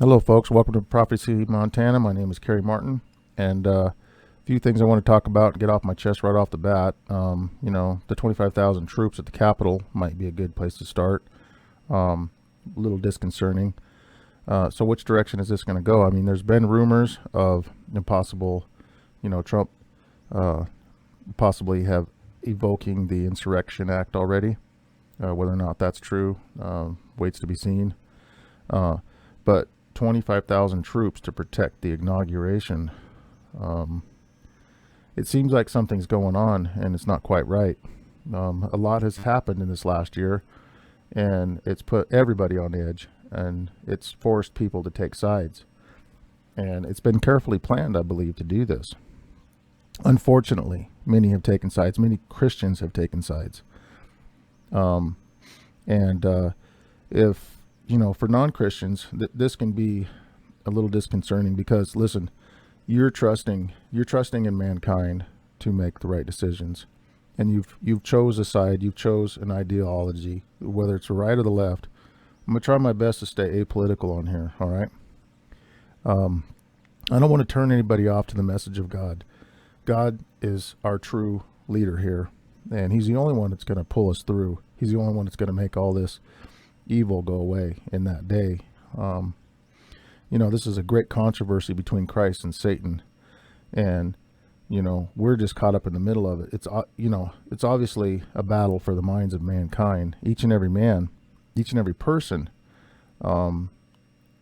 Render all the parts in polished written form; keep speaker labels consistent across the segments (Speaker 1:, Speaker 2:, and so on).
Speaker 1: Hello, folks. Welcome to Prophecy, Montana. My name is Kerry Martin, and a few things I want to talk about and get off my chest right off the bat. The 25,000 troops at the Capitol might be a good place to start. A little disconcerting. So which direction is this going to go? I mean, there's been rumors of impossible, Trump possibly have evoking the INSURECTION ACT already. Whether or not that's true waits to be seen. But 25,000 troops to protect the inauguration. It seems like something's going on, and it's not quite right. A lot has happened in this last year, and it's put everybody on edge, and it's forced people to take sides. And it's been carefully planned, I believe, to do this. Unfortunately, many have taken sides. Many Christians have taken sides. If for non-Christians, this can be a little disconcerting because, listen, you're trusting in mankind to make the right decisions, and you've chose a side, you've chose an ideology, whether it's the right or the left. I'm gonna try my best to stay apolitical on here. All right. I don't want to turn anybody off to the message of God. God is our true leader here, and He's the only one that's going to pull us through. He's the only one that's going to make all this evil go away in that day. This is a great controversy between Christ and Satan, and we're just caught up in the middle of it. It's obviously a battle for the minds of mankind. Each and every man, each and every person is going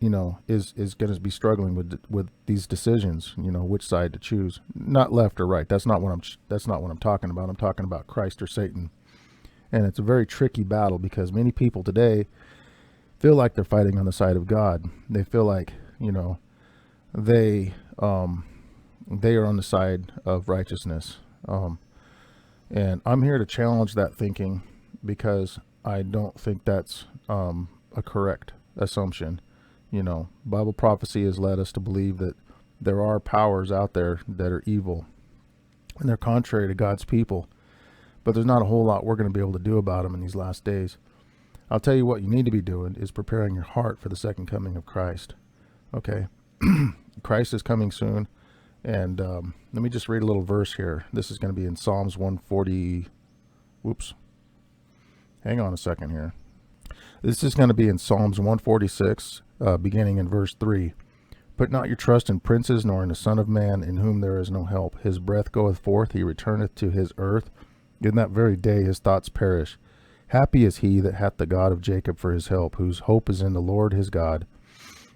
Speaker 1: to be struggling with these decisions, which side to choose. Not left or right. That's not what I'm talking about. I'm talking about Christ or Satan. And it's a very tricky battle because many people today feel like they're fighting on the side of God. They feel like, they are on the side of righteousness. And I'm here to challenge that thinking because I don't think that's a correct assumption. Bible prophecy has led us to believe that there are powers out there that are evil and they're contrary to God's people. But there's not a whole lot we're going to be able to do about them in these last days. I'll tell you what you need to be doing is preparing your heart for the second coming of Christ. Okay? Christ is coming soon. And let me just read a little verse here. This is going to be in Psalms 140. Whoops. Hang on a second here. This is going to be in Psalms 146, beginning in verse 3. Put not your trust in princes, nor in the Son of Man, in whom there is no help. His breath goeth forth, he returneth to his earth. In that very day his thoughts perish. Happy is he that hath the God of Jacob for his help, whose hope is in the Lord his God,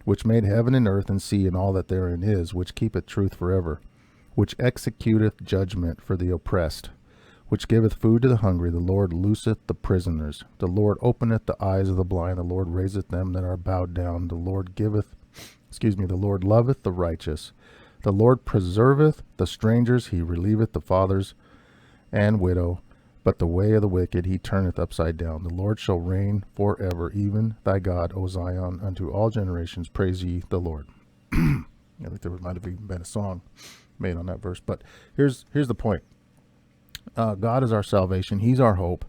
Speaker 1: which made heaven and earth and sea and all that therein is, which keepeth truth forever, which executeth judgment for the oppressed, which giveth food to the hungry. The Lord looseth the prisoners. The Lord openeth the eyes of the blind. The Lord raiseth them that are bowed down. The Lord loveth the righteous. The Lord preserveth the strangers. He relieveth the fathers and widow, but the way of the wicked he turneth upside down. The Lord shall reign forever, even thy God, O Zion, unto all generations. Praise ye the Lord. I think there might have even been a song made on that verse, but here's the point. God is our salvation. He's our hope.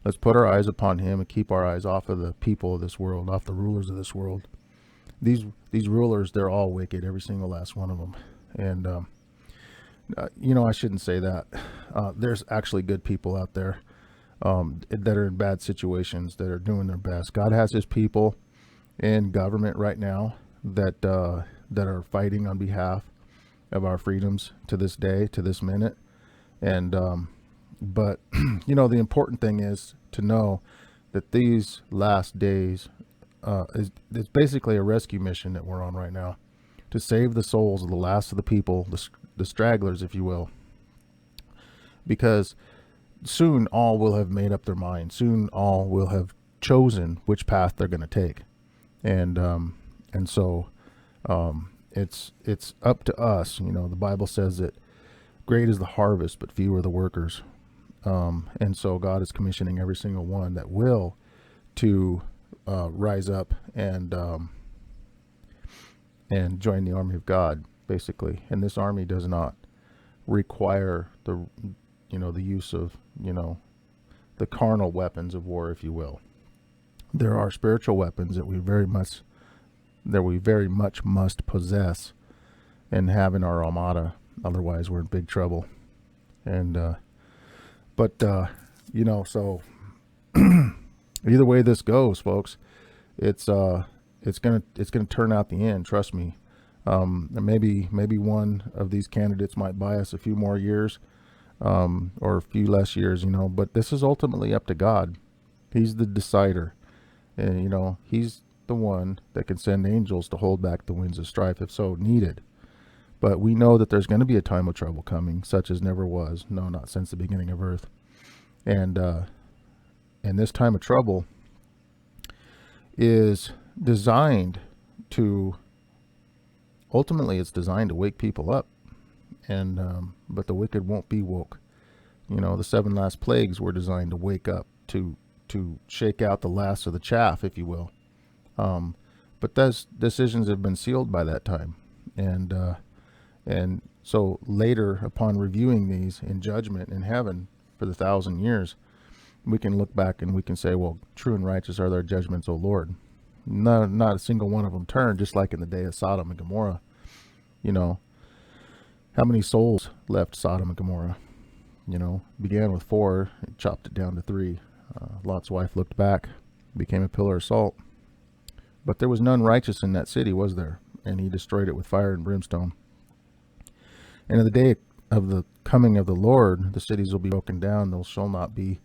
Speaker 1: Let's put our eyes upon Him and keep our eyes off of the people of this world, off the rulers of this world. These rulers, they're all wicked, every single last one of them. And I shouldn't say that. There's actually good people out there that are in bad situations, that are doing their best. God has His people in government right now that are fighting on behalf of our freedoms to this day, to this minute. And but the important thing is to know that these last days is basically a rescue mission that we're on right now, to save the souls of the last of the people, the stragglers, if you will, because soon all will have made up their mind. Soon all will have chosen which path they're going to take, and so it's up to us. The Bible says that great is the harvest, but few are the workers, and so God is commissioning every single one that will to rise up and join the army of God, basically. And this army does not require the use of the carnal weapons of war, if you will. There are spiritual weapons that we very much that we very much must possess and have in our armada. Otherwise, we're in big trouble. And so either way this goes, folks, it's gonna turn out the end. Trust me. Maybe one of these candidates might buy us a few more years, or a few less years, but this is ultimately up to God. He's the decider, and he's the one that can send angels to hold back the winds of strife if so needed. But we know that there's going to be a time of trouble coming, such as never was, no, not since the beginning of earth. And this time of trouble is designed to, ultimately it's designed to wake people up. And but the wicked won't be woke. The 7 last plagues were designed to wake up, to shake out the last of the chaff, if you will. But those decisions have been sealed by that time. And so later, upon reviewing these in judgment in heaven for the 1,000 years, we can look back and we can say, well, true and righteous are their judgments, O Lord. Not a single one of them turned, just like in the day of Sodom and Gomorrah. How many souls left Sodom and Gomorrah? Began with 4, chopped it down to 3. Lot's wife looked back, became a pillar of salt. But there was none righteous in that city, was there? And he destroyed it with fire and brimstone. And in the day of the coming of the Lord, the cities will be broken down. There shall not be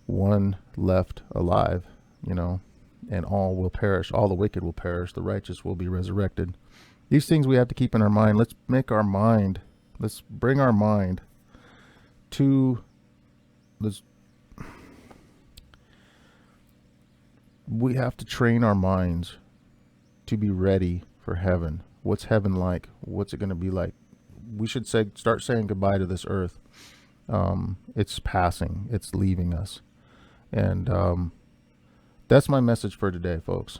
Speaker 1: one left alive, and all will perish. All the wicked will perish. The righteous will be resurrected. These things we have to keep in our mind. Let's bring our mind to this. We have to train our minds to be ready for heaven. What's heaven like? What's it going to be like? We should start saying goodbye to this earth. It's passing. It's leaving us. And that's my message for today, folks.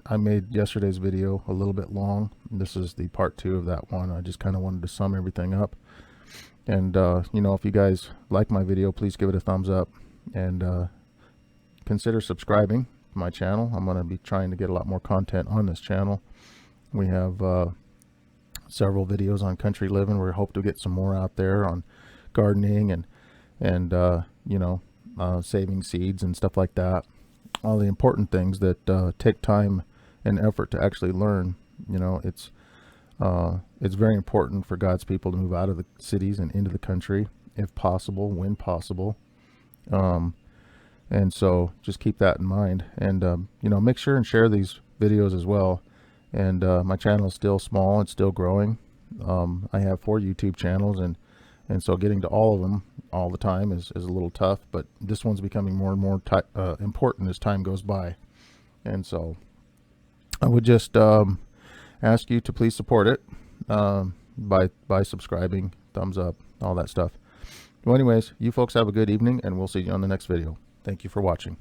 Speaker 1: I made yesterday's video a little bit long. This is the part 2 of that one. I just kind of wanted to sum everything up. And, if you guys like my video, please give it a thumbs up. And consider subscribing to my channel. I'm going to be trying to get a lot more content on this channel. We have several videos on country living. We hope to get some more out there on gardening and saving seeds and stuff like that. All the important things that take time and effort to actually learn. It's very important for God's people to move out of the cities and into the country, if possible, when possible. And so just keep that in mind. And make sure and share these videos as well. And my channel is still small. It's still growing. I have 4 YouTube channels, and so getting to all of them all the time is a little tough, but this one's becoming more and more important as time goes by. And so I would just ask you to please support it by subscribing, thumbs up, all that stuff. Well, anyways, you folks have a good evening, and we'll see you on the next video. Thank you for watching.